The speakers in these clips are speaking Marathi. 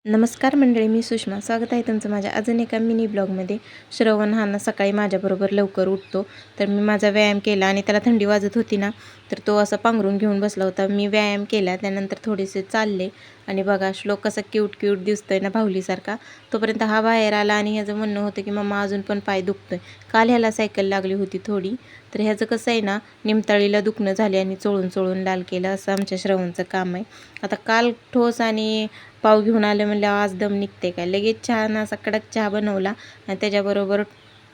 नमस्कार मंडळी, मी सुषमा. स्वागत आहे तुमचं माझ्या अजून एका मिनी ब्लॉगमध्ये. श्रवण हा ना सकाळी माझ्याबरोबर लवकर उठतो, तर मी माझा व्यायाम केला आणि त्याला थंडी वाजत होती ना, तर तो असा पांघरून घेऊन बसला होता. मी व्यायाम केला, त्यानंतर थोडेसे चालले आणि बघा श्लोक कसा क्यूट क्यूट दिसतोय ना भावलीसारखा. तोपर्यंत हा बाहेर आला आणि ह्याचं म्हणणं होतं की मम्मा अजून पण पाय दुखतोय. काल ह्याला सायकल लागली होती थोडी, तर ह्याचं कसं आहे ना, निमताळीला दुखणं झाले आणि चोळून चोळून लाल केलं, असं आमच्या श्रवणचं काम आहे. आता काल ठोस आणि पाव घेऊन आले म्हणल्यावर आज दम निघते काय. लगेच छान असा कडक चहा बनवला आणि त्याच्याबरोबर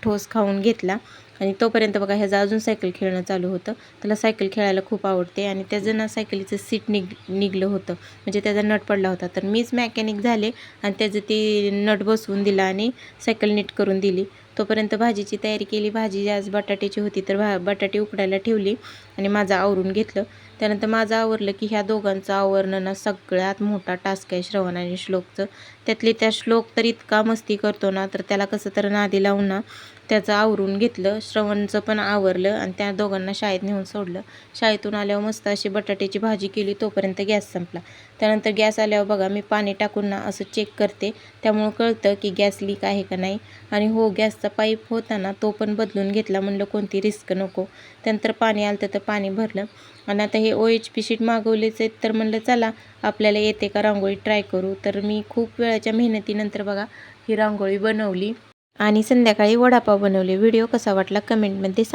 ठोस खाऊन घेतला. आणि तोपर्यंत बघा ह्याचं अजून सायकल खेळणं चालू होतं. त्याला सायकल खेळायला खूप आवडते आणि त्याचं ना सायकलीचं सीट निघलं होतं, म्हणजे त्याचा नट पडला होता. तर मीच मॅकॅनिक झाले आणि त्याचं ती नट बसवून दिला आणि सायकल नीट करून दिली. तोपर्यंत भाजीची तयारी केली. भाजी आज बटाट्याची होती, तर बटाटे उकडायला ठेवली आणि माझं आवरून घेतलं. त्यानंतर माझं आवरलं की ह्या दोघांचं आवरणं ना सगळ्यात मोठा टास्क आहे, श्रवण आणि श्लोकचं. त्यातले त्या श्लोक तर इतका मस्ती करतो ना, तर त्याला कसं तर नादी लावून ना त्याचं आवरून घेतलं. श्रवणचं पण आवरलं आणि त्या दोघांना शाळेत नेऊन सोडलं. शाळेतून आल्यावर मस्त अशी बटाट्याची भाजी केली, तोपर्यंत गॅस संपला. त्यानंतर गॅस आल्यावर बघा मी पाणी टाकून ना असं चेक करते, त्यामुळं कळतं की गॅस लीक आहे का नाही. आणि हो, गॅसचा पाईप होता ना तो पण बदलून घेतला, म्हणलं कोणती रिस्क नको. त्यानंतर पाणी आलं तर पाणी भरलं आणि आता हे OHP शीट मागवलेच आहेत, तर म्हणलं चला आपल्याला येते का रांगोळी ट्राय करू. तर मी खूप वेळाच्या मेहनतीनंतर बघा ही रांगोळी बनवली आणि संध्याकाळी वडापाव बनवले. व्हिडिओ कसा वाटला कमेंटमध्ये सांगा.